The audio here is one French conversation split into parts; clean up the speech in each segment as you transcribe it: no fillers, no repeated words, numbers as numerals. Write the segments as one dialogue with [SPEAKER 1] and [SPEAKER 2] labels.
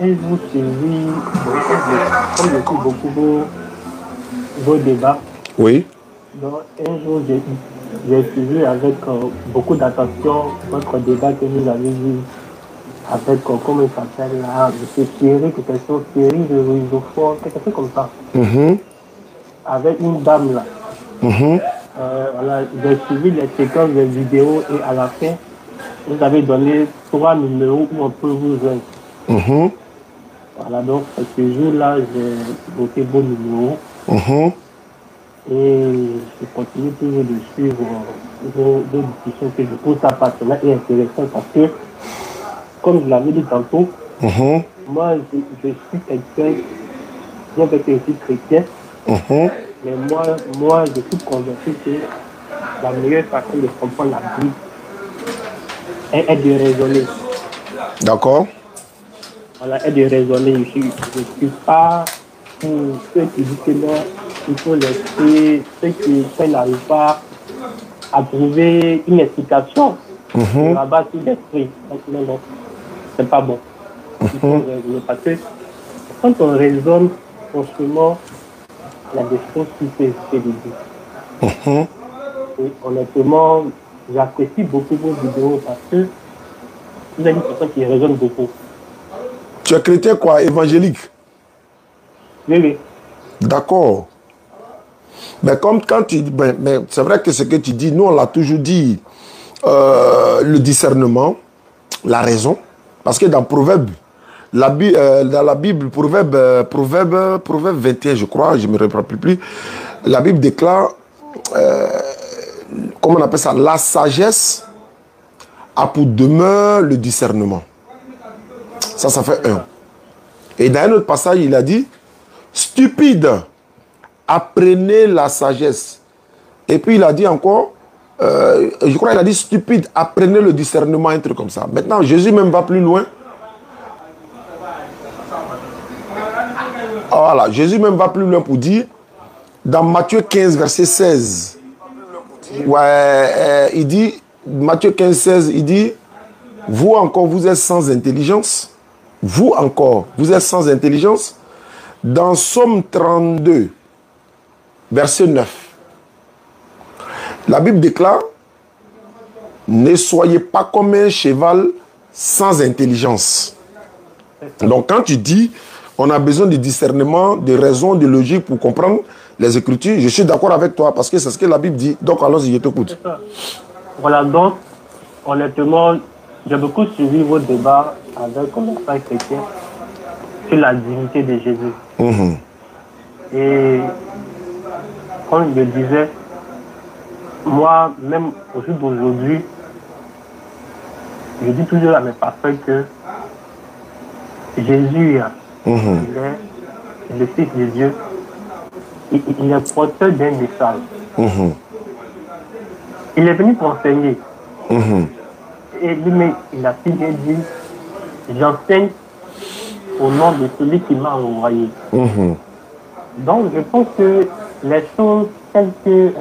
[SPEAKER 1] un jour suivi, comme je suis beaucoup vos débats.
[SPEAKER 2] Oui.
[SPEAKER 1] Donc, un jour, j'ai suivi avec beaucoup d'attention votre débat que vous avez vu avec, comment il s'appelle là, M. Thierry, quelque chose, Thierry de Rizofort, quelque chose comme ça. Avec une dame là. Voilà, j'ai suivi les séquences des vidéos et à la fin, vous avez donné 3 numéros où on peut vous joindre. Voilà, donc ce jour-là, j'ai voté vos numéros. Et je continue toujours de suivre vos discussions que je trouve ça passionnant et intéressant parce que, comme je l'avais dit tantôt, moi, je suis quelqu'un, bien que je suis chrétien, mais moi, je suis convaincu que la meilleure façon de comprendre la Bible est de raisonner.
[SPEAKER 2] D'accord.
[SPEAKER 1] Voilà, est de raisonner. Je ne suis pas pour ceux qui disent que non, il faut laisser ceux qui n'arrivent pas à trouver une explication sur la base d'esprit. Non, non, c'est pas bon. Il faut raisonner parce que quand on raisonne, franchement, il y a des choses qui peuvent se dire. Et honnêtement, j'apprécie beaucoup vos vidéos parce que vous êtes une personne qui raisonne beaucoup.
[SPEAKER 2] Tu es chrétien quoi, évangélique?
[SPEAKER 1] Oui, oui.
[SPEAKER 2] D'accord. Mais comme quand tu dis, mais c'est vrai que ce que tu dis, nous on l'a toujours dit, le discernement, la raison, parce que dans Proverbe, dans la Bible, Proverbe 21, je crois, je ne me rappelle plus, la Bible déclare, comment on appelle ça, la sagesse a pour demeure le discernement. Ça fait 1. Et dans un autre passage, il a dit, stupide, apprenez la sagesse. Et puis il a dit encore, je crois qu'il a dit stupide, apprenez le discernement, un truc comme ça. Maintenant, Jésus même va plus loin. Voilà, Jésus même va plus loin pour dire, dans Matthieu 15, verset 16, ouais, il dit, Matthieu 15, 16, il dit, vous encore, vous êtes sans intelligence. Vous encore, vous êtes sans intelligence. Dans Somme 32, verset 9, la Bible déclare, ne soyez pas comme un cheval sans intelligence. Donc quand tu dis, on a besoin de discernement, de raison, de logique pour comprendre les Écritures, je suis d'accord avec toi parce que c'est ce que la Bible dit. Donc allons-y, je t'écoute.
[SPEAKER 1] Voilà, donc, honnêtement, j'ai beaucoup suivi vos débats avec mon frère chrétien sur la divinité de Jésus. Et comme je le disais, moi, même au jour d'aujourd'hui, je dis toujours à mes pasteurs que Jésus, il est le Fils de Dieu. Il est porteur d'un message. Il est venu pour enseigner. Et lui, il a si bien dit, j'enseigne au nom de celui qui m'a envoyé. Donc, je pense que les choses telles que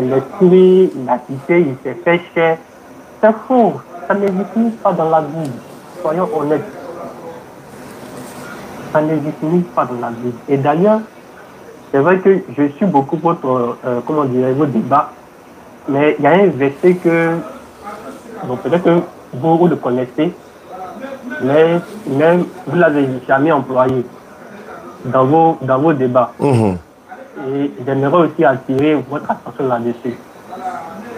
[SPEAKER 1] l'esprit, la cité, il s'est fait chair, c'est faux. Ça n'existe pas dans la Bible. Soyons honnêtes. Ça n'existe pas dans la Bible. Et d'ailleurs, c'est vrai que je suis beaucoup votre, comment dirais-je, vos débats, mais il y a un verset que, bon, peut-être que vous le connaissez, mais même vous ne l'avez jamais employé dans vos débats. Et j'aimerais aussi attirer votre attention là-dessus.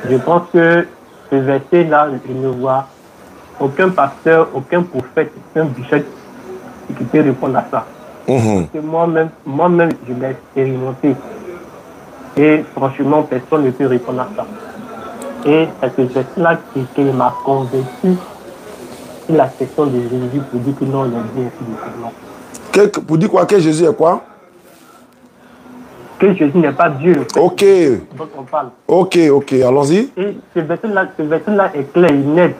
[SPEAKER 1] Je pense que ce verset-là, je ne vois aucun pasteur, aucun prophète, aucun bishop qui peut répondre à ça. Parce que moi-même, je l'ai expérimenté. Et franchement, personne ne peut répondre à ça. Et c'est ce verset-là qui m'a convaincu sur la question de Jésus pour dire que non, il est bien ici.
[SPEAKER 2] Pour dire quoi? Que Jésus est quoi?
[SPEAKER 1] Que Jésus n'est pas Dieu.
[SPEAKER 2] Ok.
[SPEAKER 1] Dont on parle.
[SPEAKER 2] Ok, allons-y.
[SPEAKER 1] Et ce verset-là est clair, il net.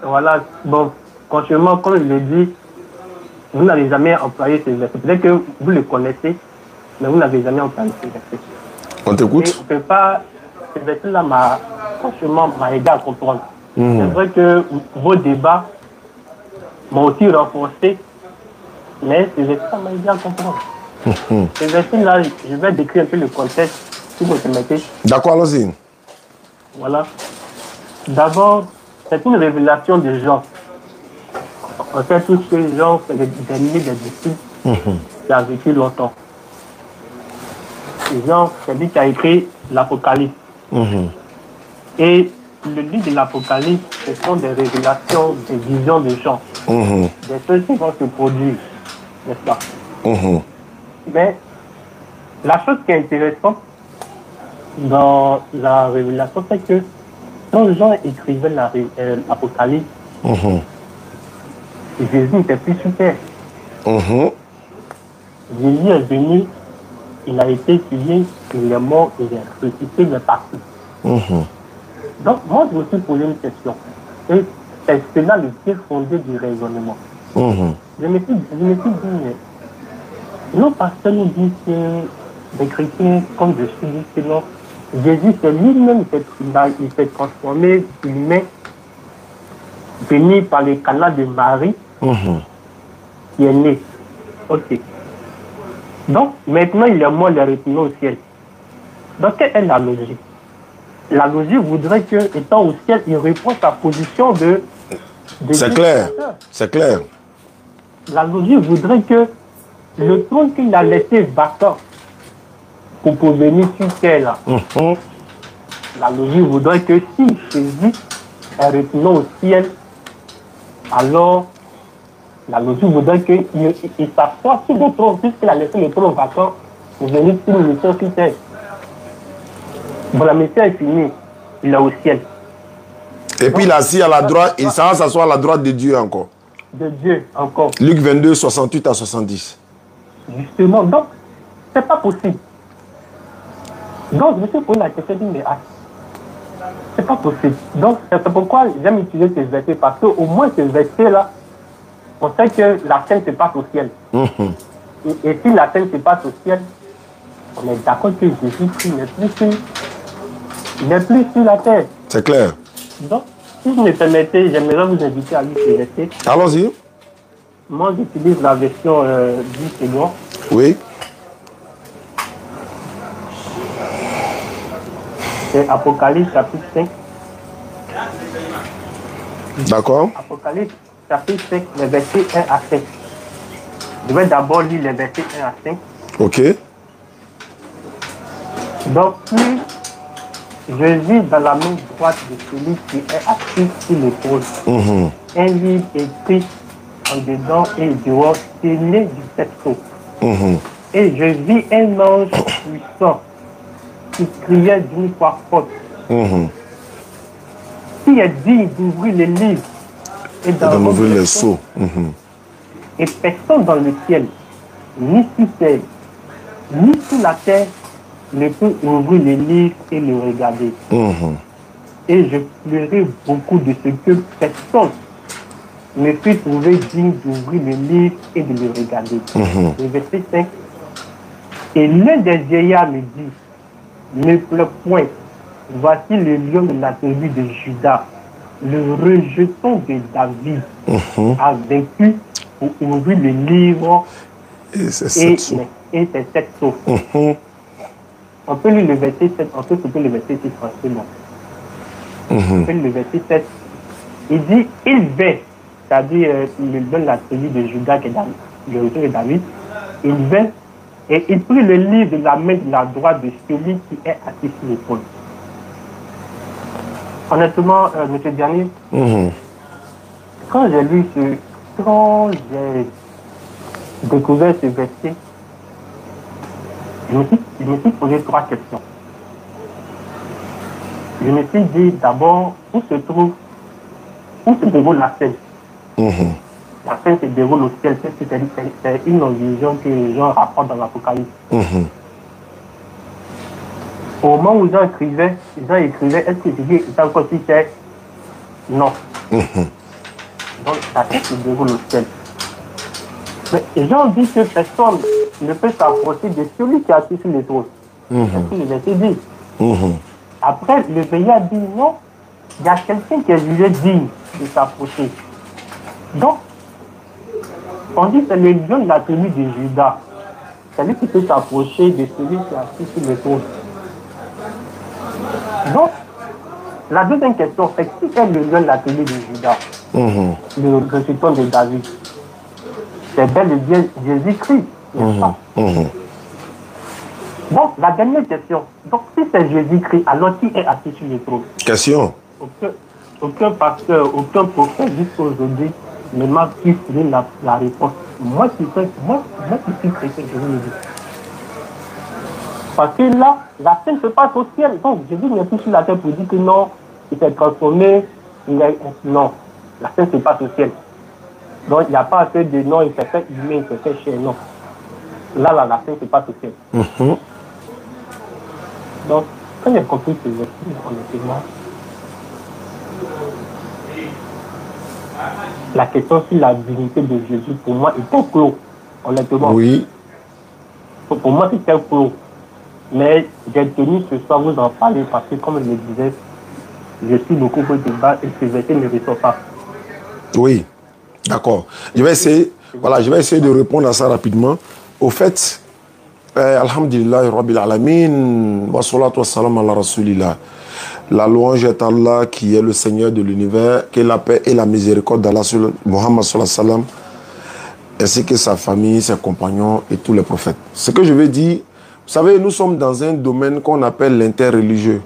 [SPEAKER 1] Voilà, bon, franchement, comme je l'ai dit, vous n'avez jamais employé ce verset. Peut-être que vous le connaissez, mais vous n'avez jamais employé ce verset.
[SPEAKER 2] On t'écoute.
[SPEAKER 1] Et on peut pas, ce verset-là franchement, m'a aidé à comprendre. C'est vrai que vos débats, m'ont aussi renforcé. Mais ces versets, ça m'a aidé à comprendre. Ces versets-là, je vais décrire un peu le contexte, si vous permettez.
[SPEAKER 2] D'accord, allons-y.
[SPEAKER 1] Voilà. D'abord, c'est une révélation de Jean. On sait tous que Jean, c'est le dernier des disciples qui a vécu longtemps. Jean, c'est lui qui a écrit l'Apocalypse. Et le livre de l'Apocalypse, ce sont des révélations, des visions de Jean. Des choses qui vont se produire, n'est-ce pas? Mais la chose qui est intéressante dans la révélation, c'est que quand Jean écrivait l'Apocalypse, Jésus n'était plus sur terre. Jésus est venu, il a été tué, il est mort, il est ressuscité, il est parti. Donc, moi, je me suis posé une question. Et c'est cela le pied fondé du raisonnement. Je me suis dit, mais nos pasteurs nous disent que des chrétiens, comme je suis dit, que non, Jésus, c'est lui-même, il s'est transformé humain, venu par le canal de Marie, qui est né. Ok. Donc, maintenant, il est mort, il est retourné au ciel. Donc, quelle est la logique? La logique voudrait que, étant au ciel, il reprend sa position de
[SPEAKER 2] c'est clair, c'est clair.
[SPEAKER 1] La logique voudrait que le trône qu'il a laissé vacant pour venir sur terre, là, la logique voudrait que si Jésus est retourné au ciel, alors la logique voudrait qu'il s'assoie sur le trône, puisqu'il a laissé le trône vacant pour venir sur une mission sur terre. Bon, la mission est finie, il est au ciel.
[SPEAKER 2] Et puis il est assis à la droite, il s'en va s'asseoir à la droite de Dieu encore.
[SPEAKER 1] De Dieu encore.
[SPEAKER 2] Luc 22, 68 à 70.
[SPEAKER 1] Justement, donc, c'est pas possible. Donc, je me suis posé la question, je me dis, mais c'est pas possible. Donc, c'est pourquoi j'aime utiliser ces versets, parce qu'au moins ces versets-là, on sait que la scène se passe au ciel. Et si la scène se passe au ciel, on est d'accord que Jésus-Christ n'est plus sur la terre.
[SPEAKER 2] C'est clair.
[SPEAKER 1] Donc, si vous me permettez, j'aimerais vous inviter à lire ces versets.
[SPEAKER 2] Allons-y.
[SPEAKER 1] Moi, j'utilise la version 10 secondes.
[SPEAKER 2] Oui.
[SPEAKER 1] C'est Apocalypse chapitre 5.
[SPEAKER 2] D'accord.
[SPEAKER 1] Apocalypse chapitre 5, les versets 1 à 5. Je vais d'abord lire les versets 1 à 5.
[SPEAKER 2] Ok.
[SPEAKER 1] Donc, puis, je vis dans la main droite de celui qui est assis sur le trône un livre écrit en dedans et dehors, scellé du sept sceaux. Et je vis un ange puissant qui criait d'une voix forte. Qui est digne d'ouvrir les livres et d'en ouvrir les sceaux. Et personne dans le ciel, ni sur terre, ni sur la terre, ne peut ouvrir les livres et le regarder. Et je pleurais beaucoup de ce que personne ne peut trouver digne d'ouvrir le livre et de le regarder. Le verset 5. Et l'un des vieillards me dit, ne pleure point, voici le lion de la tribu de Juda, le rejeton de David, a vaincu pour ouvrir le livre et ses sept sceaux. On peut lire le verset 7, on peut couper le verset 6 tranquillement. On peut lire le verset 7. Il dit, il vint, c'est-à-dire le lion de la tribu de Juda, qui est le rejeton de David, il vint et il prit le livre de la main de la droite de celui qui est assis sur le trône. Honnêtement, monsieur Diani, quand j'ai découvert ce verset, je me suis posé trois questions. Je me suis dit d'abord où se déroule la scène. La scène se déroule au ciel, c'est une vision que les gens rapportent dans l'Apocalypse. Au moment où Jean écrivait, est-ce que Jésus était encore sur terre? Non. Donc la scène se déroule au ciel. Mais Jean dit que personne ne peut s'approcher de celui qui est assis sur le trône. C'est ce que le verset dit. Après, le veillard dit non, il y a quelqu'un qui est jugé digne de s'approcher. Donc, On dit que c'est le lion de la tribu de Judas. C'est lui qui peut s'approcher de celui qui est assis sur le trône. Donc, la deuxième question, c'est qui est le lion de la tribu de Judas? Le ressuscitant de David. C'est bel et bien Jésus-Christ, n'est-ce pas? Bon, la dernière question. Donc, si c'est Jésus-Christ, alors qui est assis sur le trône?
[SPEAKER 2] Question.
[SPEAKER 1] Aucun pasteur, aucun prophète jusqu'à aujourd'hui ne m'a pu donner la réponse. Moi qui suis chrétien, je vous le dis. Parce que là, la scène se passe au ciel. Donc, Jésus n'est plus sur la terre pour dire que non, il s'est transformé. Non, la scène se passe au ciel. Donc, il n'y a pas assez de non, il s'est fait humain, il s'est fait chair. Non. Là, la scène se passe au ciel. Donc, quand j'ai compris ces esprits, honnêtement, la question sur la divinité de Jésus, pour moi, était clos, honnêtement.
[SPEAKER 2] Oui.
[SPEAKER 1] Pour moi, c'était clos. Mais j'ai tenu ce soir vous en parler parce que, comme je le disais, je suis beaucoup au débat et ce verset ne ressort pas.
[SPEAKER 2] Oui, d'accord. Je vais essayer de répondre à ça rapidement. Au fait, Alhamdulillah, Rabbil Alamin, wa salatu wa salam ala Rasulillah. La louange est Allah qui est le Seigneur de l'univers, que la paix et la miséricorde d'Allah sur Muhammad sallallahu alayhi wa sallam, ainsi que sa famille, ses compagnons et tous les prophètes. Ce que je veux dire, vous savez, nous sommes dans un domaine qu'on appelle l'interreligieux.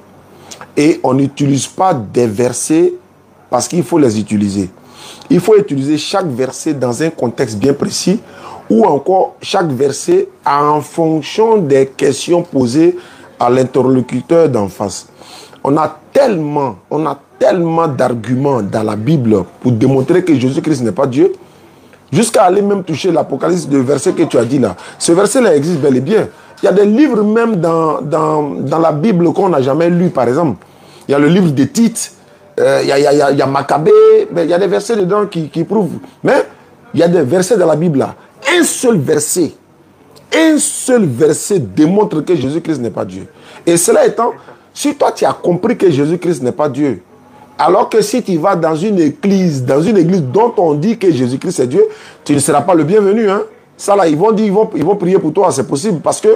[SPEAKER 2] Et on n'utilise pas des versets parce qu'il faut les utiliser. Il faut utiliser chaque verset dans un contexte bien précis ou encore chaque verset en fonction des questions posées à l'interlocuteur d'en face. On a tellement d'arguments dans la Bible pour démontrer que Jésus-Christ n'est pas Dieu, jusqu'à aller même toucher l'Apocalypse, le verset que tu as dit là. Ce verset-là existe bel et bien. Il y a des livres même dans la Bible qu'on n'a jamais lu, par exemple. Il y a le livre des Tite, il y a Maccabée, mais il y a des versets dedans qui prouvent. Mais il y a des versets dans la Bible là. Un seul verset démontre que Jésus-Christ n'est pas Dieu. Et cela étant, si toi tu as compris que Jésus-Christ n'est pas Dieu, alors que si tu vas dans une église dont on dit que Jésus-Christ est Dieu, tu ne seras pas le bienvenu. Hein? Ça là, ils vont prier pour toi, c'est possible. Parce que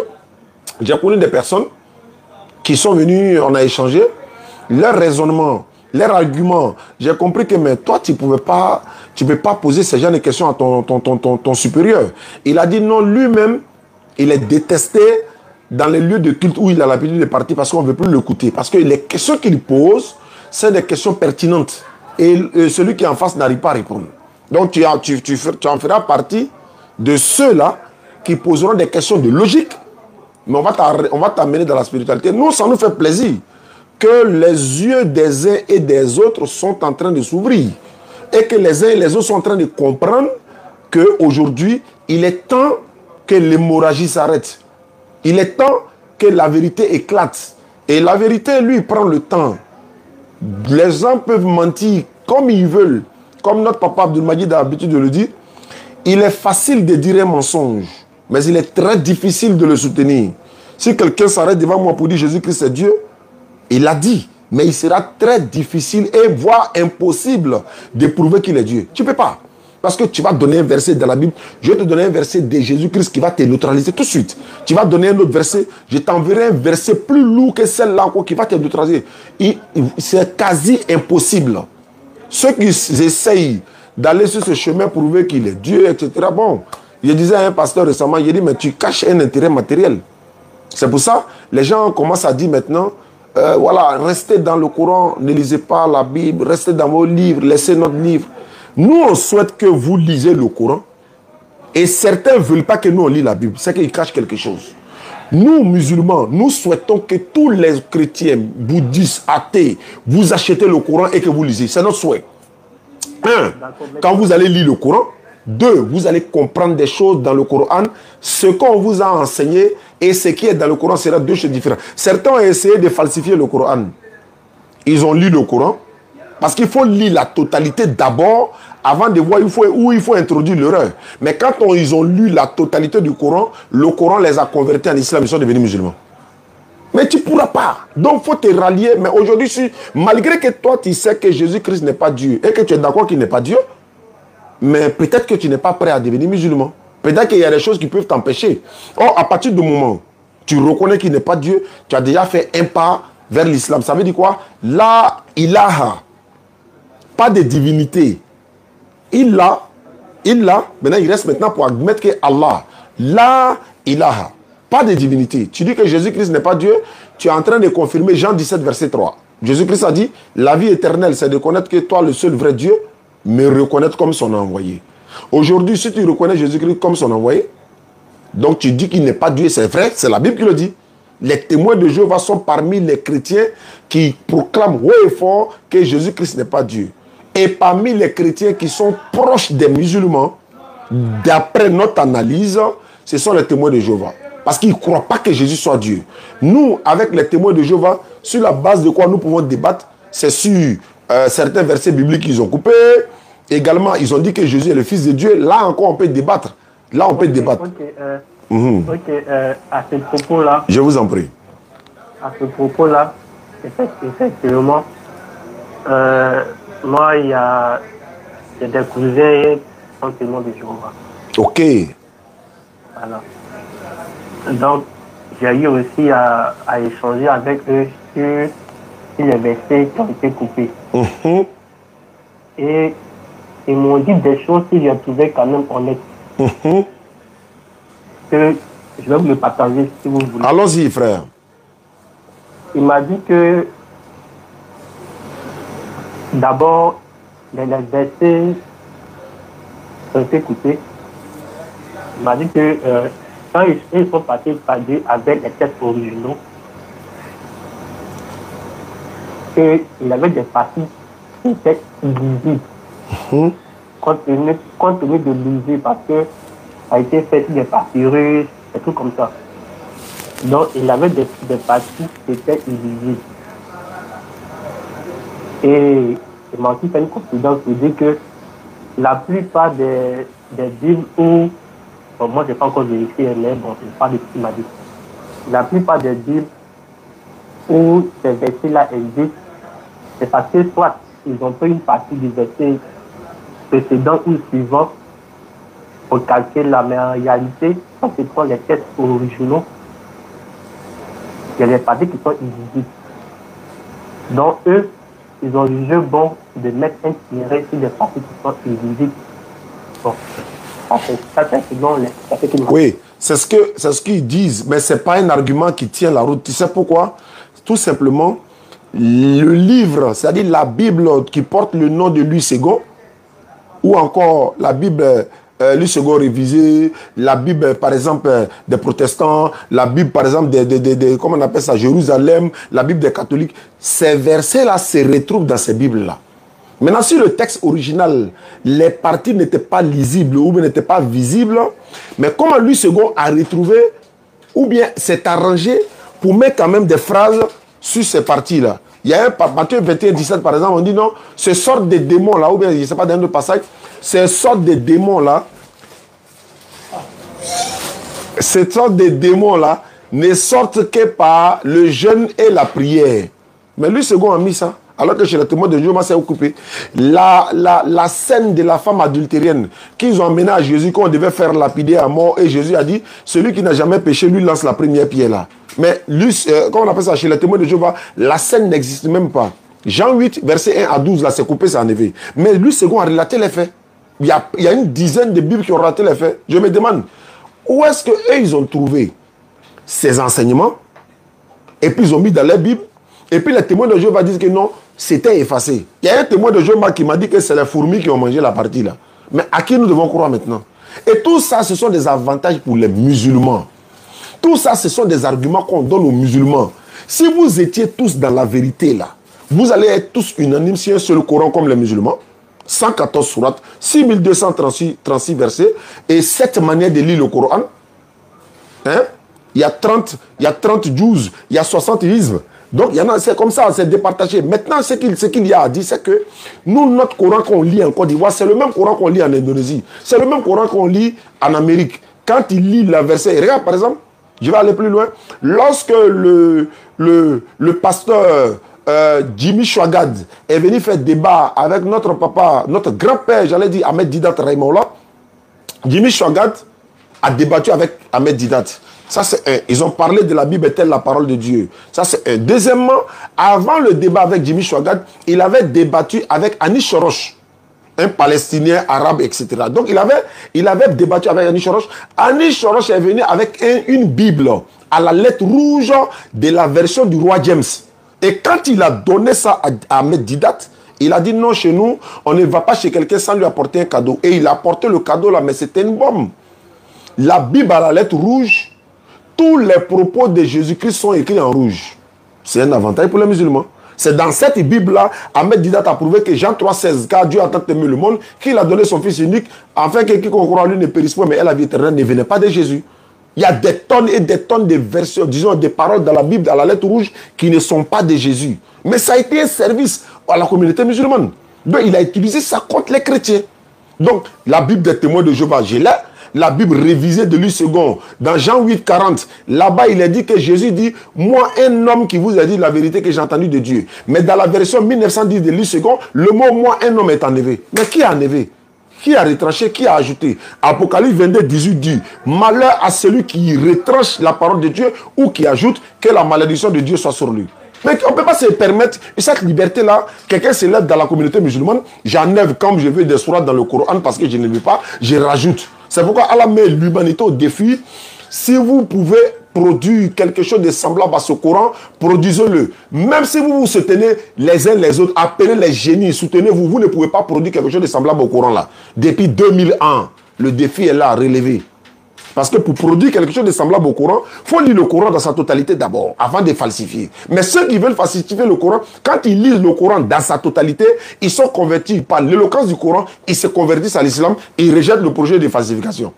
[SPEAKER 2] j'ai connu des personnes qui sont venues, on a échangé, leur raisonnement, leur argument. J'ai compris que mais toi, tu ne peux pas poser ce genre de questions à ton supérieur. Il a dit non, lui-même, il est détesté dans les lieux de culte où il a l'habitude de partir parce qu'on ne veut plus l'écouter. Parce que les questions qu'il pose, c'est des questions pertinentes. Et celui qui est en face n'arrive pas à répondre. Donc tu en feras partie de ceux-là qui poseront des questions de logique, mais on va t'amener dans la spiritualité. Nous, ça nous fait plaisir que les yeux des uns et des autres sont en train de s'ouvrir et que les uns et les autres sont en train de comprendre qu'aujourd'hui, il est temps que l'hémorragie s'arrête. Il est temps que la vérité éclate. Et la vérité, lui, prend le temps. Les gens peuvent mentir comme ils veulent. Comme notre papa Abdul-Majid a l'habitude de le dire, il est facile de dire un mensonge, mais il est très difficile de le soutenir. Si quelqu'un s'arrête devant moi pour dire Jésus-Christ est Dieu, il l'a dit, mais il sera très difficile et voire impossible de prouver qu'il est Dieu. Tu ne peux pas. Parce que tu vas donner un verset dans la Bible, je vais te donner un verset de Jésus-Christ qui va te neutraliser tout de suite. Tu vas donner un autre verset, je t'enverrai un verset plus lourd que celle-là qui va te neutraliser. C'est quasi impossible. Ceux qui essayent d'aller sur ce chemin pour prouver qu'il est Dieu, etc. Bon, je disais à un pasteur récemment, il dit, mais tu caches un intérêt matériel. C'est pour ça, les gens commencent à dire maintenant, voilà, restez dans le Coran, ne lisez pas la Bible, restez dans vos livres, laissez notre livre. Nous, on souhaite que vous lisez le Coran. Et certains ne veulent pas que nous, on lit la Bible. C'est qu'ils cachent quelque chose. Nous, musulmans, nous souhaitons que tous les chrétiens, bouddhistes, athées, vous achetez le Coran et que vous lisez. C'est notre souhait. 1. Quand vous allez lire le Coran. 2. Vous allez comprendre des choses dans le Coran. Ce qu'on vous a enseigné et ce qui est dans le Coran sera deux choses différentes. Certains ont essayé de falsifier le Coran. Ils ont lu le Coran. Parce qu'il faut lire la totalité d'abord avant de voir où il faut introduire l'erreur. Mais quand ils ont lu la totalité du Coran, le Coran les a convertis en islam, ils sont devenus musulmans. Mais tu ne pourras pas. Donc il faut te rallier. Mais aujourd'hui, malgré que toi tu sais que Jésus-Christ n'est pas Dieu et que tu es d'accord qu'il n'est pas Dieu, mais peut-être que tu n'es pas prêt à devenir musulman. Peut-être qu'il y a des choses qui peuvent t'empêcher. Or, à partir du moment où tu reconnais qu'il n'est pas Dieu, tu as déjà fait un pas vers l'islam. Ça veut dire quoi? La ilaha. Pas de divinité. Maintenant il reste maintenant pour admettre que Allah. La ilaha. Pas de divinité. Tu dis que Jésus-Christ n'est pas Dieu, tu es en train de confirmer Jean 17, verset 3. Jésus-Christ a dit, la vie éternelle, c'est de connaître que toi, le seul vrai Dieu, me reconnaître comme son envoyé. Aujourd'hui, si tu reconnais Jésus-Christ comme son envoyé, donc tu dis qu'il n'est pas Dieu, c'est vrai, c'est la Bible qui le dit. Les témoins de Jéhovah sont parmi les chrétiens qui proclament haut et fort que Jésus-Christ n'est pas Dieu. Et parmi les chrétiens qui sont proches des musulmans, d'après notre analyse, ce sont les témoins de Jéhovah. Parce qu'ils ne croient pas que Jésus soit Dieu. Nous, avec les témoins de Jéhovah, sur la base de quoi nous pouvons débattre, c'est sur certains versets bibliques qu'ils ont coupés. Également, ils ont dit que Jésus est le Fils de Dieu. Là encore, on peut débattre. Là, on peut débattre.
[SPEAKER 1] À ce propos-là.
[SPEAKER 2] Je vous en prie.
[SPEAKER 1] À ce propos-là, effectivement, moi, il y a des cousins qui sont témoins de Jéhovah.
[SPEAKER 2] Ok.
[SPEAKER 1] Voilà. Donc, j'ai eu aussi à échanger avec eux sur les versets qui ont été coupés. Et ils m'ont dit des choses que j'ai trouvées quand même honnêtes. Que je vais vous le partager si vous voulez.
[SPEAKER 2] Allons-y, frère.
[SPEAKER 1] Il m'a dit que d'abord, les versets ont été coupés. Il m'a dit que quand ils sont passés par Dieu avec les textes originaux, qu'il y avait des parties qui étaient illisibles. Compte tenu de l'usure, parce que ça a été fait sur des papyrus, des trucs comme ça. Donc, il y avait des parties qui étaient illisibles. Et il m'a aussi fait une confidence pour dire que la plupart des Bibles où, bon, moi je n'ai pas encore vérifié, mais bon, je parle de ce qu'il m'a dit. La plupart des Bibles où ces versets-là existent, c'est parce que soit ils ont pris une partie du verset précédent ou suivant pour calculer la réalité, quand c'est prend les textes originaux, il y a des parties qui sont illisibles. Donc eux, ils ont jugé bon de mettre un tiret sur des parties qui sont illisibles. Bon, ça c'est selon les...
[SPEAKER 2] Oui, c'est ce qu'ils disent, mais ce n'est pas un argument qui tient la route. Tu sais pourquoi? Tout simplement, le livre, c'est-à-dire la Bible qui porte le nom de Louis II, ou encore la Bible Louis II révisée, la Bible par exemple des protestants, la Bible par exemple comment on appelle ça, Jérusalem, la Bible des catholiques, ces versets-là se retrouvent dans ces Bibles-là. Maintenant, si le texte original, les parties n'étaient pas lisibles ou bien n'étaient pas visibles, mais comment Louis II a retrouvé ou bien s'est arrangé pour mettre quand même des phrases sur ces parties-là. Il y a un Matthieu 21, 17 par exemple, on dit non, ce sorte de démons-là, ou bien je ne sais pas dans le passage, ces sortes de démons-là, ne sortent que par le jeûne et la prière. Mais lui, second a mis ça. Alors que chez les témoins de Jéhovah, c'est occupé. La scène de la femme adultérienne qu'ils ont emmenée à Jésus, qu'on devait faire lapider à mort, et Jésus a dit, celui qui n'a jamais péché, lui lance la première pierre là. Mais lui, comment on appelle ça, chez les témoins de Jéhovah, la scène n'existe même pas. Jean 8, verset 1 à 12, là, c'est coupé, c'est enlevé. Mais lui, second a relaté les faits. Il y a une dizaine de Bibles qui ont relaté les faits. Je me demande, où est-ce qu'eux, ils ont trouvé ces enseignements, et puis ils ont mis dans la Bible, et puis les témoins de Jéhovah disent que non, c'était effacé. Il y a un témoin de Jéhovah qui m'a dit que c'est les fourmis qui ont mangé la partie là. Mais à qui nous devons croire maintenant? Et tout ça, ce sont des avantages pour les musulmans. Tout ça, ce sont des arguments qu'on donne aux musulmans. Si vous étiez tous dans la vérité là, vous allez être tous unanimes sur un seul Coran comme les musulmans. 114 sourates, 6236 versets et 7 manières de lire le Coran. Hein? Il y a 30 juz, il y a 60 hizb. Donc, il y en a, c'est comme ça, c'est départagé. Maintenant, ce qu'il y a à dire, c'est que nous, notre Coran qu'on lit en Côte d'Ivoire, c'est le même Coran qu'on lit en Indonésie. C'est le même Coran qu'on lit en Amérique. Quand il lit la verset, regarde par exemple, je vais aller plus loin. Lorsque le pasteur Jimmy Chouagad est venu faire débat avec notre papa, notre grand-père, j'allais dire Ahmed Didat Raïmoula. Jimmy Chouagad a débattu avec Ahmed Didat. Ça, c'est un. Ils ont parlé de la Bible est-elle la parole de Dieu. Ça, c'est un. Deuxièmement, avant le débat avec Jimmy Chouagad, il avait débattu avec Anish Choroch, un Palestinien, arabe, etc. Donc, il avait débattu avec Anish Choroch. Anish Choroch est venu avec une Bible à la lettre rouge de la version du roi James. Et quand il a donné ça à Ahmed Didat, il a dit non, chez nous, on ne va pas chez quelqu'un sans lui apporter un cadeau. Et il a apporté le cadeau là, mais c'était une bombe. La Bible à la lettre rouge, tous les propos de Jésus-Christ sont écrits en rouge. C'est un avantage pour les musulmans. C'est dans cette Bible-là, Ahmed Didat a prouvé que Jean 3,16, car Dieu a tant aimé le monde, qu'il a donné son Fils unique, afin que quiconque croit en lui ne périsse pas, mais elle la vie éternelle ne venait pas de Jésus. Il y a des tonnes et des tonnes de versions, disons des paroles dans la Bible, dans la lettre rouge, qui ne sont pas de Jésus. Mais ça a été un service à la communauté musulmane. Donc il a utilisé ça contre les chrétiens. Donc la Bible des témoins de Jéhovah, j'ai là. La Bible révisée de Louis II, dans Jean 8, 40, là-bas, il est dit que Jésus dit, moi, un homme qui vous a dit la vérité que j'ai entendue de Dieu. Mais dans la version 1910 de Louis II, le mot moi, un homme est enlevé. Mais qui a enlevé? Qui a retranché? Qui a ajouté? Apocalypse 22, 18 dit, malheur à celui qui retranche la parole de Dieu ou qui ajoute que la malédiction de Dieu soit sur lui. Mais on ne peut pas se permettre, cette liberté-là, quelqu'un se lève dans la communauté musulmane, j'enlève comme je veux des sourates dans le Coran parce que je ne veux pas, je rajoute. C'est pourquoi Allah met l'humanité au défi. Si vous pouvez produire quelque chose de semblable à ce Coran, produisez-le. Même si vous vous soutenez les uns les autres, appelez les génies, soutenez-vous, vous ne pouvez pas produire quelque chose de semblable au Coran là. Depuis 2000 ans, le défi est là, relevé. Parce que pour produire quelque chose de semblable au Coran, il faut lire le Coran dans sa totalité d'abord, avant de falsifier. Mais ceux qui veulent falsifier le Coran, quand ils lisent le Coran dans sa totalité, ils sont convertis par l'éloquence du Coran, ils se convertissent à l'islam et ils rejettent le projet de falsification.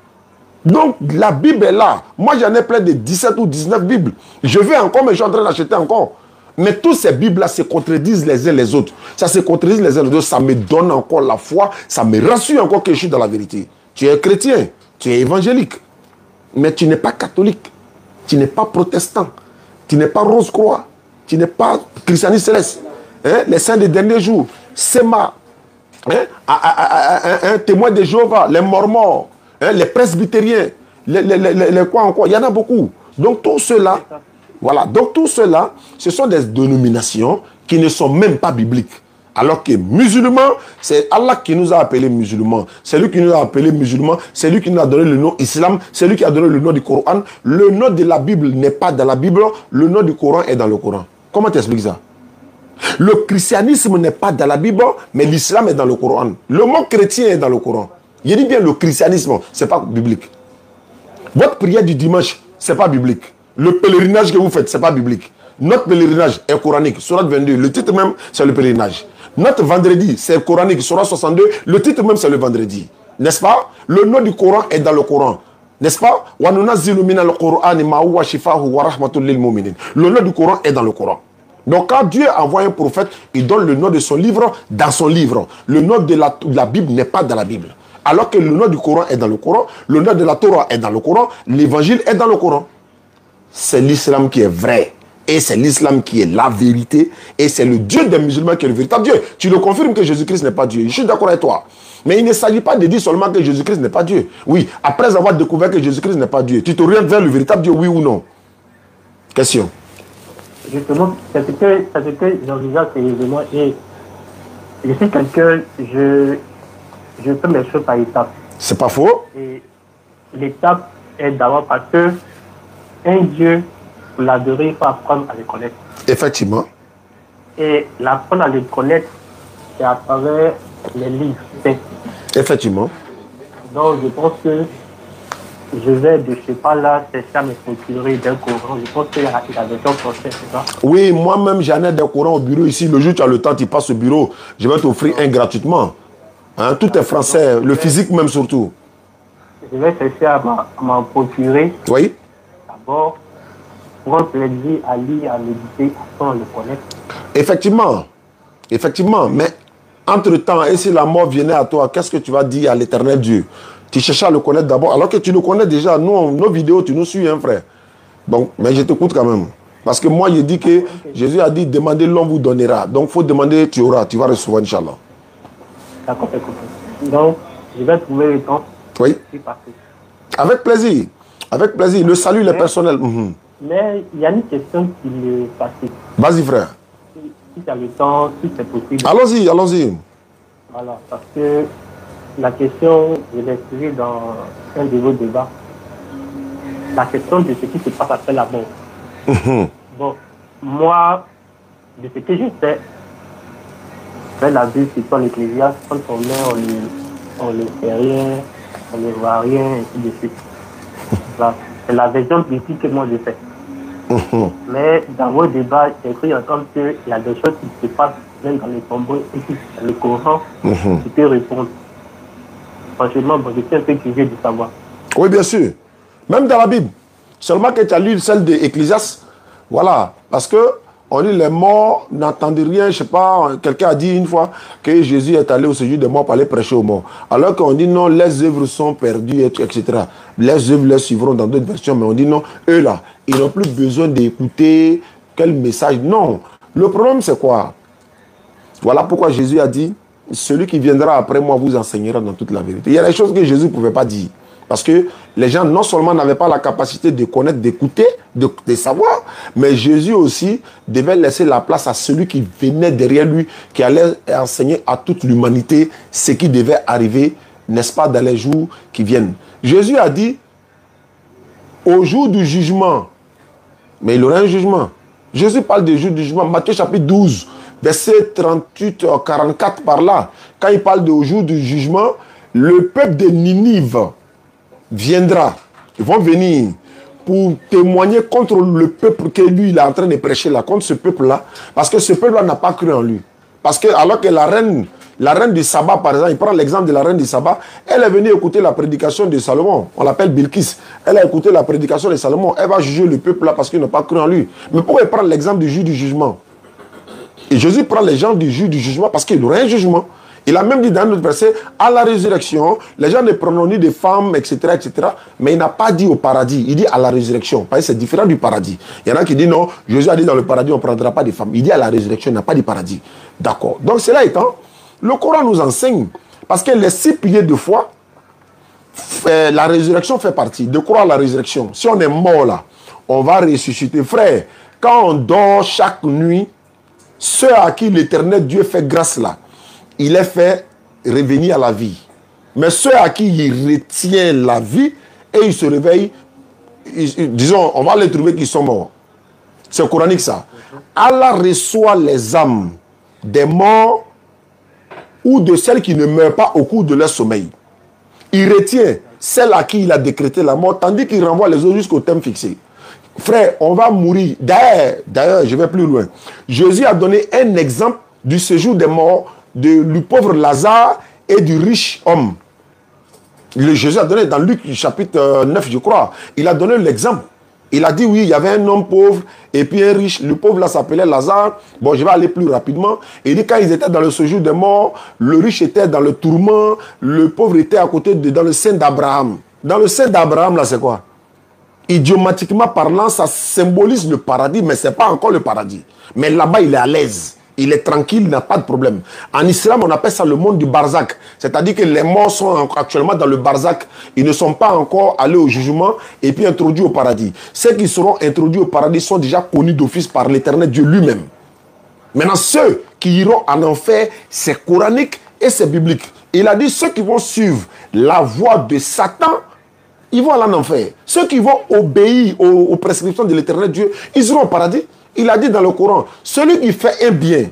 [SPEAKER 2] Donc la Bible est là. Moi j'en ai plein de 17 ou 19 Bibles. Je vais encore, mais je suis en train d'acheter encore. Mais toutes ces Bibles-là se contredisent les uns les autres. Ça se contredit les uns les autres. Ça me donne encore la foi, ça me rassure encore que je suis dans la vérité. Tu es chrétien, tu es évangélique. Mais tu n'es pas catholique, tu n'es pas protestant, tu n'es pas Rose-Croix, tu n'es pas christianiste céleste. Hein? Les saints des derniers jours, Sema, un témoin de Jéhovah, les Mormons, hein? Les presbytériens, les quoi encore, il y en a beaucoup. Donc tout cela, voilà, donc tout cela, ce sont des dénominations qui ne sont même pas bibliques. Alors que musulmans, c'est Allah qui nous a appelés musulmans. C'est lui qui nous a appelés musulmans. C'est lui qui nous a donné le nom islam. C'est lui qui a donné le nom du Coran. Le nom de la Bible n'est pas dans la Bible. Le nom du Coran est dans le Coran. Comment tu expliques ça? Le christianisme n'est pas dans la Bible, mais l'islam est dans le Coran. Le mot chrétien est dans le Coran. Je dis bien le christianisme, ce n'est pas biblique. Votre prière du dimanche, ce n'est pas biblique. Le pèlerinage que vous faites, ce n'est pas biblique. Notre pèlerinage est coranique. Surat 22, le titre même, c'est le pèlerinage. Notre vendredi, c'est coranique. Surat 62, le titre même, c'est le vendredi. N'est-ce pas? Le nom du Coran est dans le Coran. N'est-ce pas? Le nom du Coran est dans le Coran. Donc quand Dieu envoie un prophète, il donne le nom de son livre dans son livre. Le nom de la Bible n'est pas dans la Bible. Alors que le nom du Coran est dans le Coran, le nom de la Torah est dans le Coran, l'évangile est dans le Coran. C'est l'islam qui est vrai. Et c'est l'islam qui est la vérité. Et c'est le Dieu des musulmans qui est le véritable Dieu. Tu le confirmes que Jésus-Christ n'est pas Dieu. Je suis d'accord avec toi. Mais il ne s'agit pas de dire seulement que Jésus-Christ n'est pas Dieu. Oui, après avoir découvert que Jésus-Christ n'est pas Dieu, tu t'orientes vers le véritable Dieu, oui ou non? Question.
[SPEAKER 1] Justement, c'est ce que j'envisage sérieusement. Et je suis quelqu'un, je fais mes choses par étapes.
[SPEAKER 2] C'est pas faux.
[SPEAKER 1] Et l'étape est d'abord parce que un Dieu, pour l'adorer, il faut apprendre à le connaître.
[SPEAKER 2] Effectivement.
[SPEAKER 1] Et l'apprendre à le connaître, c'est à travers les livres.
[SPEAKER 2] Effectivement.
[SPEAKER 1] Donc je pense que je vais de ce pas-là chercher à me procurer d'un Coran. Je pense qu'il y a des gens français, c'est ça?
[SPEAKER 2] Oui, moi-même j'en ai des Corans au bureau ici. Le jour où tu as le temps, tu passes au bureau. Je vais t'offrir un gratuitement. Hein, tout est français, le physique même surtout.
[SPEAKER 1] Je vais chercher à m'en procurer.
[SPEAKER 2] Oui.
[SPEAKER 1] D'abord, prendre plaisir à lire, à méditer, à le connaître.
[SPEAKER 2] Effectivement. Effectivement. Mais entre-temps, et si la mort venait à toi, qu'est-ce que tu vas dire à l'éternel Dieu? Tu cherches à le connaître d'abord, alors que tu le connais déjà. Nous, nos vidéos, tu nous suis, hein, frère. Bon, mais je t'écoute quand même. Parce que moi, je dis que Jésus a dit, demandez, l'on vous donnera. Donc, il faut demander, tu auras, tu vas recevoir, Inch'Allah.
[SPEAKER 1] D'accord, c'est compris. Donc, je vais trouver le temps.
[SPEAKER 2] Oui. Avec plaisir. Avec plaisir. Le salut, les personnels.
[SPEAKER 1] Mais il y a une question qui me fascine.
[SPEAKER 2] Vas-y, frère.
[SPEAKER 1] Si tu as le temps, si c'est possible.
[SPEAKER 2] Allons-y, allons-y.
[SPEAKER 1] Voilà, parce que la question, je l'ai trouvée dans un de vos débats. La question de ce qui se passe après la mort. Bon, moi, de ce que je sais, la Bible, c'est dans l'Ecclésiaste, quand on meurt, on ne fait rien, on ne voit rien, et ainsi de suite. Voilà. C'est la version biblique que moi je fais. Mais dans vos débats, j'ai cru entendre qu'il y a des choses qui se passent même dans les tombeaux et qui, dans le Coran, tu peux répondre. Franchement, bon, je suis un peu curieux de savoir.
[SPEAKER 2] Oui, bien sûr. Même dans la Bible. Seulement que tu as lu celle de Ecclésiaste. Voilà. Parce que on dit les morts n'entendent rien. Je sais pas, quelqu'un a dit une fois que Jésus est allé au séjour des morts pour aller prêcher aux morts. Alors qu'on dit non, les œuvres sont perdues, etc. Les œuvres les suivront dans d'autres versions, mais on dit non, eux là, ils n'ont plus besoin d'écouter quel message. Non. Le problème, c'est quoi? Voilà pourquoi Jésus a dit, celui qui viendra après moi vous enseignera dans toute la vérité. Il y a des choses que Jésus ne pouvait pas dire. Parce que les gens non seulement n'avaient pas la capacité de connaître, d'écouter, de savoir, mais Jésus aussi devait laisser la place à celui qui venait derrière lui, qui allait enseigner à toute l'humanité ce qui devait arriver, n'est-ce pas, dans les jours qui viennent. Jésus a dit, au jour du jugement, mais il aura un jugement. Jésus parle du jour du jugement, Matthieu chapitre 12, verset 38, 44 par là. Quand il parle du jour du jugement, le peuple de Ninive viendra. Ils vont venir pour témoigner contre le peuple que lui, il est en train de prêcher là, contre ce peuple-là. Parce que ce peuple-là n'a pas cru en lui. Parce que alors que la reine du sabbat, par exemple, il prend l'exemple de la reine du sabbat, elle est venue écouter la prédication de Salomon. On l'appelle Bilkis. Elle a écouté la prédication de Salomon. Elle va juger le peuple là parce qu'il n'a pas cru en lui. Mais pourquoi il prend l'exemple du juge du jugement? Et Jésus prend les gens du juge du jugement parce qu'il aura un jugement. Il a même dit dans notre verset, à la résurrection, les gens ne prendront ni des femmes, etc., etc. Mais il n'a pas dit au paradis, il dit à la résurrection. Parce que c'est différent du paradis. Il y en a qui disent non, Jésus a dit dans le paradis, on ne prendra pas des femmes. Il dit à la résurrection, il n'a pas dit paradis. D'accord. Donc cela étant, le Coran nous enseigne, parce que les 6 piliers de foi, la résurrection fait partie. De croire à la résurrection. Si on est mort là, on va ressusciter. Frère, quand on dort chaque nuit, ceux à qui l'Éternel Dieu fait grâce là, il les fait revenir à la vie. Mais ceux à qui il retient la vie et ils se réveillent, disons, on va les trouver qui sont morts. C'est coranique ça. Allah reçoit les âmes des morts ou de celles qui ne meurent pas au cours de leur sommeil. Il retient celles à qui il a décrété la mort, tandis qu'il renvoie les autres jusqu'au thème fixé. Frère, on va mourir. D'ailleurs, je vais plus loin. Jésus a donné un exemple du séjour des morts du pauvre Lazare et du riche homme. Jésus a donné dans Luc chapitre 9, je crois, il a donné l'exemple. Il a dit oui, il y avait un homme pauvre et puis un riche. Le pauvre là s'appelait Lazare. Bon, je vais aller plus rapidement. Il dit quand ils étaient dans le séjour des morts, le riche était dans le tourment, le pauvre était à côté dans le sein d'Abraham. Dans le sein d'Abraham là, c'est quoi? Idiomatiquement parlant, ça symbolise le paradis, mais ce n'est pas encore le paradis. Mais là-bas, il est à l'aise. Il est tranquille, il n'a pas de problème. En islam, on appelle ça le monde du barzak. C'est-à-dire que les morts sont actuellement dans le barzak. Ils ne sont pas encore allés au jugement et puis introduits au paradis. Ceux qui seront introduits au paradis sont déjà connus d'office par l'Éternel Dieu lui-même. Maintenant, ceux qui iront en enfer, c'est coranique et c'est biblique. Il a dit, ceux qui vont suivre la voie de Satan, ils vont aller en enfer. Ceux qui vont obéir aux prescriptions de l'Éternel Dieu, ils iront au paradis. Il a dit dans le Coran, celui qui fait un bien,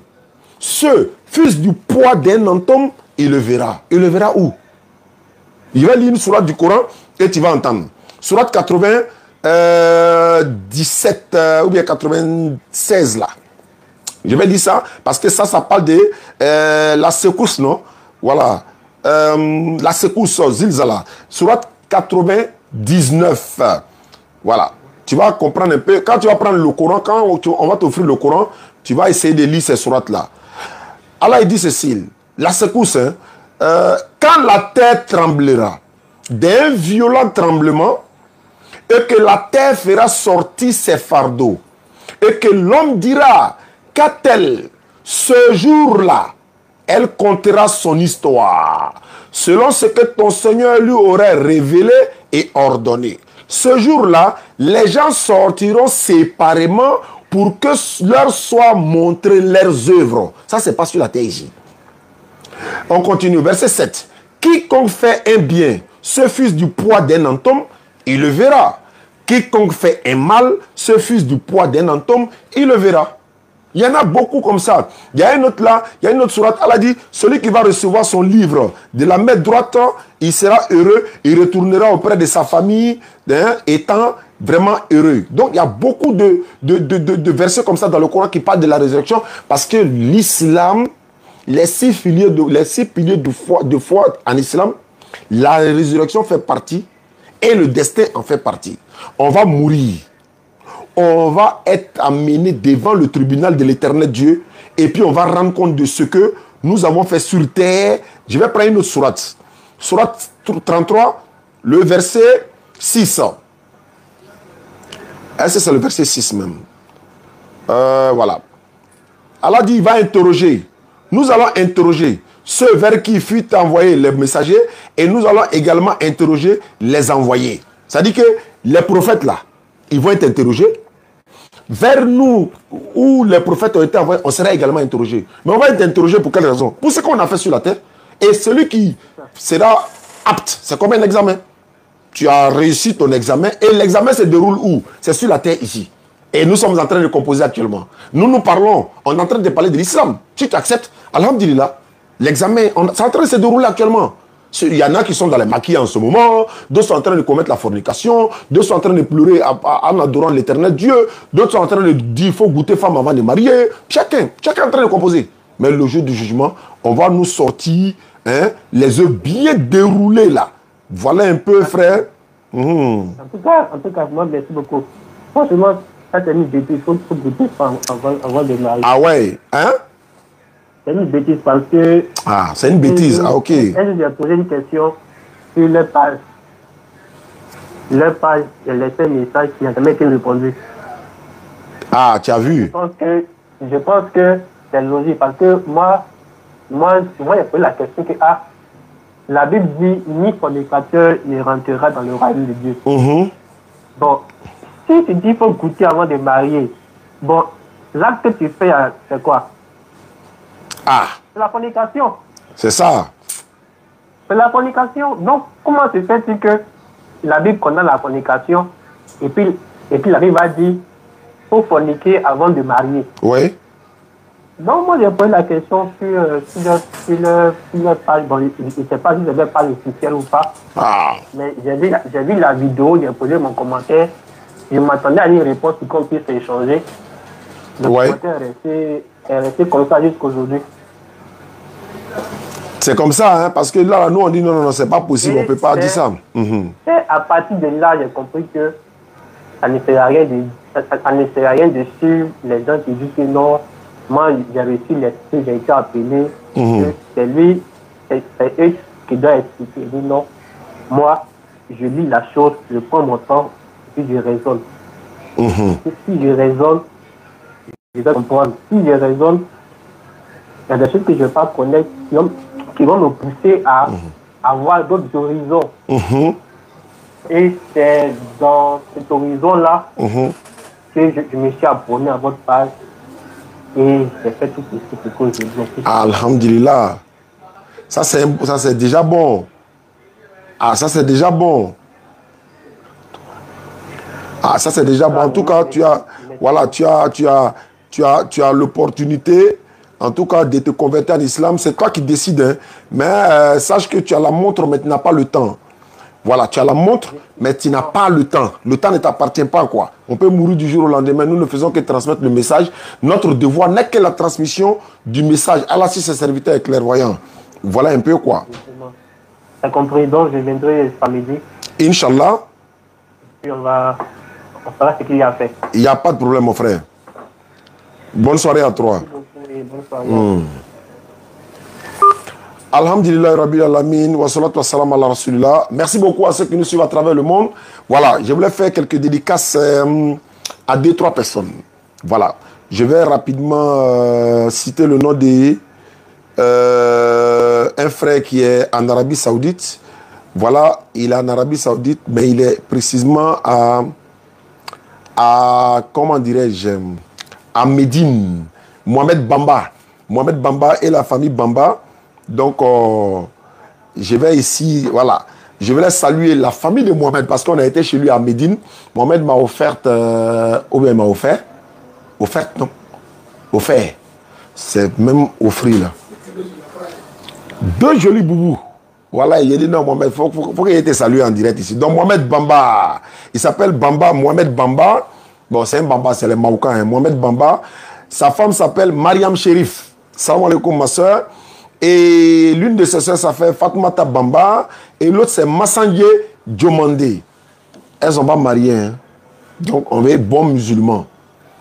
[SPEAKER 2] ce fils du poids d'un atome, il le verra. Il le verra où? Il va lire une sourate du Coran et tu vas entendre. Sourate 97 ou bien 96 là. Je vais dire ça parce que ça parle de la secousse, non? Voilà. La secousse, Zilzala. Sourate 99. Voilà. Tu vas comprendre un peu. Quand tu vas prendre le Coran, quand on va t'offrir le Coran, tu vas essayer de lire ces sourates-là. Allah il dit ceci, la secousse, hein, quand la terre tremblera d'un violent tremblement et que la terre fera sortir ses fardeaux Et que l'homme dira qu'à tel, ce jour-là, elle contera son histoire, selon ce que ton Seigneur lui aurait révélé et ordonné. Ce jour-là, les gens sortiront séparément pour que leur soient montrées leurs œuvres. Ça, c'est pas sur la terre ici. On continue, verset 7. Quiconque fait un bien, ce fils du poids d'un antôme, il le verra. Quiconque fait un mal, ce fils du poids d'un antôme, il le verra. Il y en a beaucoup comme ça. Il y a une autre là, il y a une autre sourate. Elle a dit, celui qui va recevoir son livre de la main droite, il sera heureux, il retournera auprès de sa famille, étant vraiment heureux. Donc il y a beaucoup de versets comme ça dans le Coran qui parlent de la résurrection, parce que l'islam, les six piliers de foi en islam, la résurrection fait partie et le destin en fait partie. On va mourir. On va être amené devant le tribunal de l'éternel Dieu et puis on va rendre compte de ce que nous avons fait sur terre. Je vais prendre une autre sourate. Sourate 33, le verset 6. C'est le verset 6 même. Voilà. Allah dit, il va interroger. Nous allons interroger ceux vers qui fut envoyé les messagers et nous allons également interroger les envoyés. C'est-à-dire que les prophètes là, ils vont être interrogés. Vers nous, où les prophètes ont été envoyés, on sera également interrogés. Mais on va être interrogés pour quelle raison? Pour ce qu'on a fait sur la terre. Et celui qui sera apte, c'est comme un examen. Tu as réussi ton examen et l'examen se déroule où? C'est sur la terre ici. Et nous sommes en train de composer actuellement. Nous parlons, on est en train de parler de l'islam. Si tu acceptes, alhamdulillah, l'examen, c'est en train de se dérouler actuellement. Il y en a qui sont dans les maquis en ce moment, d'autres sont en train de commettre la fornication, d'autres sont en train de pleurer en adorant l'éternel Dieu, d'autres sont en train de dire qu'il faut goûter femme avant de marier. Chacun est en train de composer. Mais le jour du jugement, on va nous sortir les œufs bien déroulés là. Voilà un peu, frère.
[SPEAKER 1] En tout cas, moi, merci beaucoup. Franchement, ça c'est une bêtise. Il faut goûter femme avant de marier.
[SPEAKER 2] Ah ouais, hein?
[SPEAKER 1] C'est une bêtise parce que...
[SPEAKER 2] Ah, c'est une bêtise. Ah, ok.
[SPEAKER 1] J'ai posé une question sur leur page. Leur page, j'ai laissé un message qui n'a jamais été répondu.
[SPEAKER 2] Ah, tu as vu?
[SPEAKER 1] Je pense que c'est logique parce que moi, j'ai posé la question que la Bible dit ni fornicateur ne rentrera dans le royaume de Dieu. Bon, si tu dis qu'il faut goûter avant de marier, bon, l'acte que tu fais, c'est quoi?
[SPEAKER 2] Ah.
[SPEAKER 1] C'est la fornication.
[SPEAKER 2] C'est ça.
[SPEAKER 1] C'est la fornication. Donc, comment se fait-il que la Bible condamne la fornication et puis la Bible va dire qu'il faut forniquer avant de marier?
[SPEAKER 2] Oui.
[SPEAKER 1] Donc, moi, j'ai posé la question sur leur page. Bon, je ne sais pas si c'est leur page officielle ou pas.
[SPEAKER 2] Ah.
[SPEAKER 1] Mais j'ai vu la vidéo, j'ai posé mon commentaire. Je m'attendais à une réponse pour qu'on puisse échanger. Le commentaire est resté comme ça jusqu'aujourd'hui.
[SPEAKER 2] C'est comme ça, hein, parce que là, nous, on dit non, c'est pas possible, on ne peut pas dire ça.
[SPEAKER 1] Et à partir de là, j'ai compris que ça ne sert à rien de suivre les gens qui disent que non, moi, j'ai reçu l'esprit, j'ai été appelé, c'est eux qui doivent expliquer. Non, moi, je lis la chose, je prends mon temps, puis je raisonne. Si je raisonne, je vais comprendre. Si je raisonne, il y a des choses que je ne vais pas connaître qui vont me pousser à avoir d'autres horizons. Et c'est dans cet horizon-là que je me suis abonné à votre page et j'ai fait tout ce que je veux.
[SPEAKER 2] Alhamdulillah. Ça, c'est déjà bon. Ah, ça, c'est déjà bon. Ah, ça, c'est déjà bon. En tout cas, tu as l'opportunité, en tout cas, de te convertir en islam. C'est toi qui décides. Hein. Mais sache que tu as la montre, mais tu n'as pas le temps. Voilà, tu as la montre, mais tu n'as pas le temps. Le temps ne t'appartient pas, quoi. On peut mourir du jour au lendemain. Nous ne faisons que transmettre le message. Notre devoir n'est que la transmission du message. Allah, si ses serviteurs est clairvoyant. Voilà un peu, quoi.
[SPEAKER 1] T'as compris, donc je viendrai samedi.
[SPEAKER 2] Inch'Allah.
[SPEAKER 1] Puis on fera ce qu'il y a à faire.
[SPEAKER 2] Il n'y a pas de problème, mon frère. Bonne soirée à toi.
[SPEAKER 1] Bonne soirée.
[SPEAKER 2] Alhamdulillah Rabbil Alamin wa salatu wa salam ala Rasulillah. Merci beaucoup à ceux qui nous suivent à travers le monde. Voilà, je voulais faire quelques dédicaces à 2-3 personnes. Voilà. Je vais rapidement citer le nom de un frère qui est en Arabie Saoudite. Voilà, il est en Arabie Saoudite, mais il est précisément à comment dirais-je, à Médine. Mohamed Bamba. Mohamed Bamba et la famille Bamba. Donc, je vais ici, voilà. Je vais saluer la famille de Mohamed parce qu'on a été chez lui à Médine. Mohamed m'a offert, ou bien m'a offert. Offerte, non. Offert. C'est même offrir là. 2 jolis boubous. Voilà, il a dit non, Mohamed, il faut qu'il ait été salué en direct ici. Donc, Mohamed Bamba, il s'appelle Bamba, Mohamed Bamba. Bon, c'est un Bamba, c'est les Marocains, hein. Mohamed Bamba. Sa femme s'appelle Mariam Sherif. Salam alaikum, ma soeur. Et l'une de ses soeurs s'appelle Fatoumata Bamba. Et l'autre, c'est Massangé Diomandé. Elles ne sont pas mariées, hein. Donc, on veut être bons musulmans.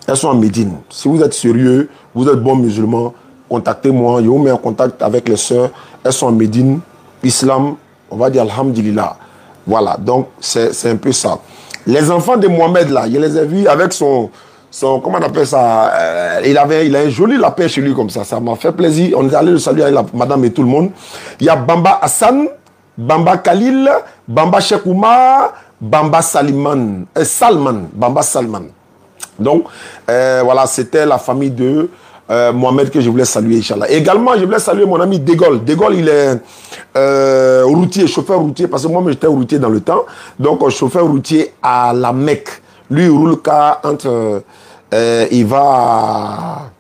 [SPEAKER 2] Elles sont en Médine. Si vous êtes sérieux, vous êtes bons musulmans, contactez-moi. Je vous mets en contact avec les sœurs. Elles sont en Médine. Islam, on va dire Alhamdulillah. Voilà, donc c'est un peu ça. Les enfants de Mohamed, là, je les ai vus avec son comment on appelle ça, il a un joli lapin chez lui comme ça. Ça m'a fait plaisir. On est allé le saluer avec la madame et tout le monde. Il y a Bamba Hassan, Bamba Khalil, Bamba Shekouma, Bamba Salman, Bamba Salman. Donc, voilà, c'était la famille de Mohamed que je voulais saluer, Inch'Allah. Également, je voulais saluer mon ami De Gaulle. De Gaulle, il est routier, chauffeur routier, parce que moi, j'étais routier dans le temps. Donc, chauffeur routier à la Mecque. Lui, il roule car entre... il va...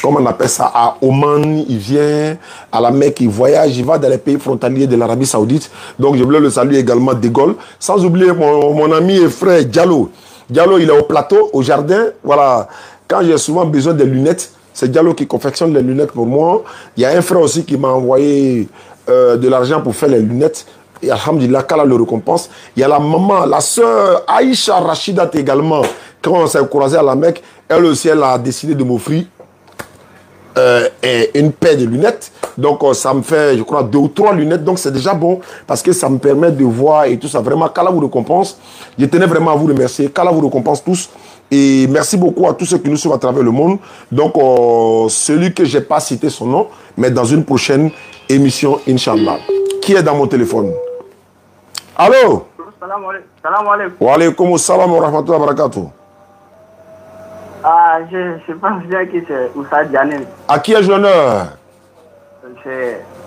[SPEAKER 2] Comment on appelle ça? À Oman, il vient à la Mecque, il voyage, il va dans les pays frontaliers de l'Arabie Saoudite. Donc, je voulais le saluer également, De Gaulle. Sans oublier mon ami et frère Diallo. Diallo, il est au plateau, au jardin. Voilà. Quand j'ai souvent besoin de lunettes, c'est Diallo qui confectionne les lunettes pour moi. Il y a un frère aussi qui m'a envoyé de l'argent pour faire les lunettes. Et alhamdulillah, qu'Allah le récompense. Il y a la maman, la sœur Aïcha Rachidat également. Quand on s'est croisé à la Mecque, elle aussi, elle a décidé de m'offrir une paire de lunettes. Donc, ça me fait, je crois, 2 ou 3 lunettes. Donc, c'est déjà bon parce que ça me permet de voir et tout ça. Vraiment, qu'Allah vous récompense. Je tenais vraiment à vous remercier. Qu'Allah vous récompense tous. Et merci beaucoup à tous ceux qui nous suivent à travers le monde. Donc, celui que je n'ai pas cité son nom, mais dans une prochaine émission, Inch'Allah. Qui est dans mon téléphone? Allô?
[SPEAKER 1] Salam alaikum.
[SPEAKER 2] Wa alaikum salam wa rahmatullahi wa barakatuh.
[SPEAKER 1] Ah, je pense bien que c'est Oussa Diané.
[SPEAKER 2] À qui ai-je l'honneur?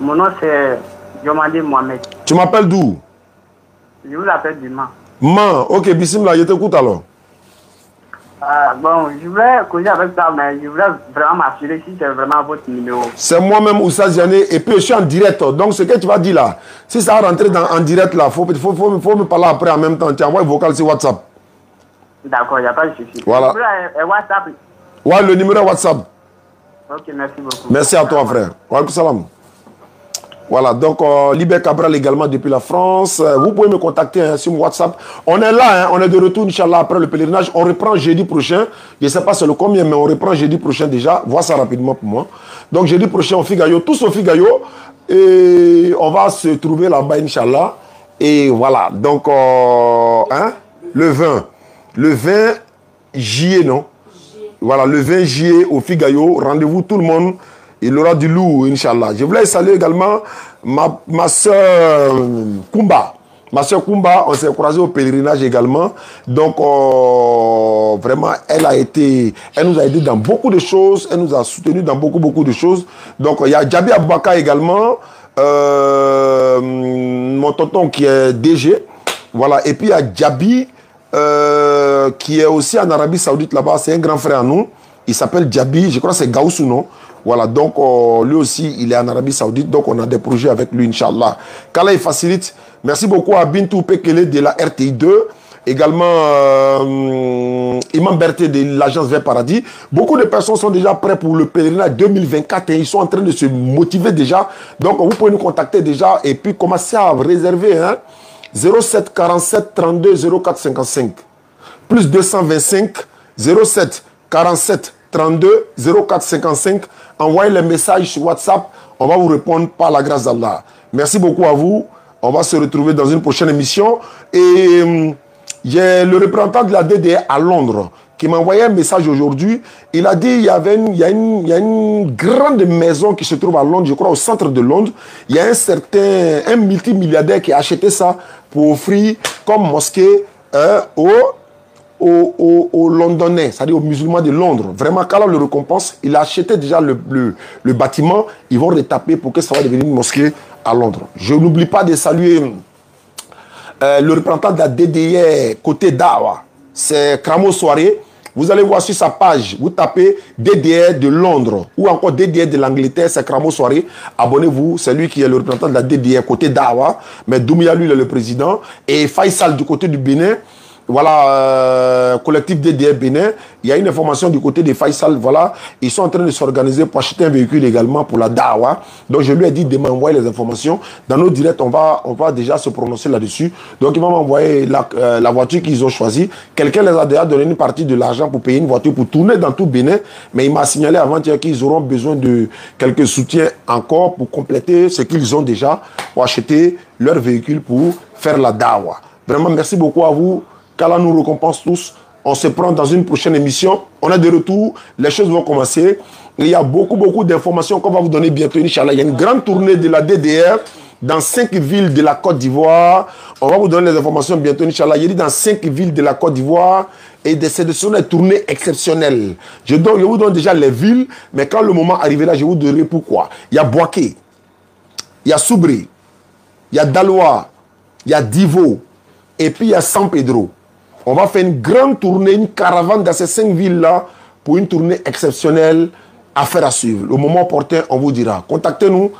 [SPEAKER 1] Mon nom c'est Diomandé Mohamed.
[SPEAKER 2] Tu m'appelles d'où?
[SPEAKER 1] Je vous appelle du Mans.
[SPEAKER 2] Man, ok, bismillah, je t'écoute alors.
[SPEAKER 1] Bon, je voulais causer avec ça, mais je voulais vraiment m'assurer si c'est vraiment votre numéro.
[SPEAKER 2] C'est moi-même, Oussa Diané, et puis je suis en direct. Donc, ce que tu vas dire là, si ça va rentrer en direct là, il faut me parler après en même temps. Tu envoies un vocal sur WhatsApp.
[SPEAKER 1] D'accord, il n'y a pas de souci.
[SPEAKER 2] Voilà.
[SPEAKER 1] WhatsApp.
[SPEAKER 2] Ouais, le numéro WhatsApp.
[SPEAKER 1] Ok, merci beaucoup.
[SPEAKER 2] Merci à toi, frère. Wa alaikum salam. Voilà, donc Libé Cabral également depuis la France. Vous pouvez me contacter hein, sur mon WhatsApp. On est là, hein, on est de retour, Inch'Allah, après le pèlerinage. On reprend jeudi prochain. Je ne sais pas c'est le combien, mais on reprend jeudi prochain déjà. Vois ça rapidement pour moi. Donc jeudi prochain au Figayo, tous au Figayo. Et on va se trouver là-bas, Inch'Allah. Et voilà, donc hein, le 20 juillet, non? Voilà, le 20 juillet au Figayo. Rendez-vous tout le monde. Il aura du lourd, Inch'Allah. Je voulais saluer également ma soeur Kumba. Ma soeur Kumba, on s'est croisé au pèlerinage également. Donc, vraiment, elle nous a aidé dans beaucoup de choses. Elle nous a soutenus dans beaucoup de choses. Donc, il y a Djabi Aboubaka également. Mon tonton qui est DG. Voilà. Et puis, il y a Djabi qui est aussi en Arabie Saoudite là-bas. C'est un grand frère à nous. Il s'appelle Djabi. Je crois que c'est Gaoussou, non? Voilà, donc lui aussi, il est en Arabie Saoudite, donc on a des projets avec lui, Inch'Allah. Qu'Allah il facilite. Merci beaucoup à Bintou Pekele de la RTI 2, également Imam Berté de l'agence Vers Paradis. Beaucoup de personnes sont déjà prêtes pour le pèlerinage 2024 et ils sont en train de se motiver déjà. Donc vous pouvez nous contacter déjà et puis commencer à réserver hein, 07 47 32 04 55 plus 225 07 47 32 04 55. Envoyez les messages sur WhatsApp. On va vous répondre par la grâce d'Allah. Merci beaucoup à vous. On va se retrouver dans une prochaine émission. Et j'ai le représentant de la DDR à Londres qui m'a envoyé un message aujourd'hui. Il a dit il y a une grande maison qui se trouve à Londres, je crois au centre de Londres. Il y a un multimilliardaire qui a acheté ça pour offrir comme mosquée aux Londonais, c'est-à-dire aux musulmans de Londres. Vraiment, quand on le récompense, il a acheté déjà le bâtiment. Ils vont retaper pour que ça va devenir une mosquée à Londres. Je n'oublie pas de saluer le représentant de la DDR côté Dawa. C'est Kramo Soirée. Vous allez voir sur sa page, vous tapez DDR de Londres ou encore DDR de l'Angleterre, c'est Kramo Soirée. Abonnez-vous, c'est lui qui est le représentant de la DDR côté Dawa. Mais Doumbia, lui, il est le président. Et Faisal du côté du Bénin. Voilà, collectif DDR Bénin. Il y a une information du côté des Faisal. Voilà, ils sont en train de s'organiser pour acheter un véhicule également pour la Dawa. Donc je lui ai dit de m'envoyer les informations. Dans nos directs, on va déjà se prononcer là-dessus. Donc ils vont m'envoyer la voiture qu'ils ont choisie. Quelqu'un les a déjà donné une partie de l'argent pour payer une voiture pour tourner dans tout Bénin. Mais il m'a signalé avant-hier qu'ils auront besoin de quelques soutiens encore pour compléter ce qu'ils ont déjà pour acheter leur véhicule pour faire la Dawa. Vraiment, merci beaucoup à vous. Qu'Allah nous récompense tous. On se prend dans une prochaine émission. On est de retour. Les choses vont commencer. Il y a beaucoup d'informations qu'on va vous donner bientôt, Inch'Allah. Il y a une grande tournée de la DDR dans 5 villes de la Côte d'Ivoire. On va vous donner les informations bientôt, Inch'Allah. Il y a dit dans 5 villes de la Côte d'Ivoire. Et ce sont des tournées exceptionnelles. Je vous donne déjà les villes. Mais quand le moment arrivera, je vous dirai pourquoi. Il y a Boaké. Il y a Soubri. Il y a Daloa. Il y a Divo. Et puis il y a San Pedro. On va faire une grande tournée, une caravane dans ces 5 villes-là pour une tournée exceptionnelle, affaire à suivre. Au moment opportun, on vous dira. Contactez-nous,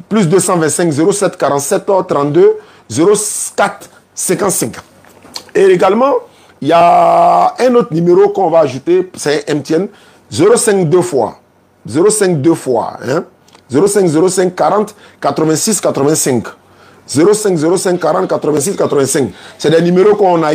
[SPEAKER 2] plus 225 07 47 32 04 55. Et également, il y a un autre numéro qu'on va ajouter, c'est MTN, 052 fois. 052 fois. Hein? 05 40 86 85. 05 40 86 85. C'est des numéros qu'on a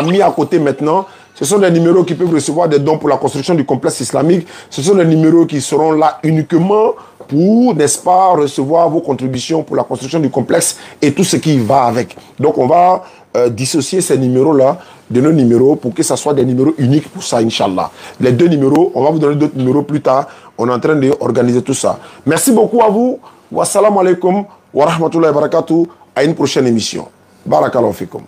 [SPEAKER 2] mis à côté maintenant. Ce sont des numéros qui peuvent recevoir des dons pour la construction du complexe islamique. Ce sont des numéros qui seront là uniquement pour, n'est-ce pas, recevoir vos contributions pour la construction du complexe et tout ce qui va avec. Donc on va dissocier ces numéros-là de nos numéros pour que ce soit des numéros uniques pour ça, Inch'Allah. Les 2 numéros, on va vous donner d'autres numéros plus tard. On est en train d'organiser tout ça. Merci beaucoup à vous. Wassalamu alaikum wa rahmatullahi wa barakatuh. À une prochaine émission. Barakallahu fikum.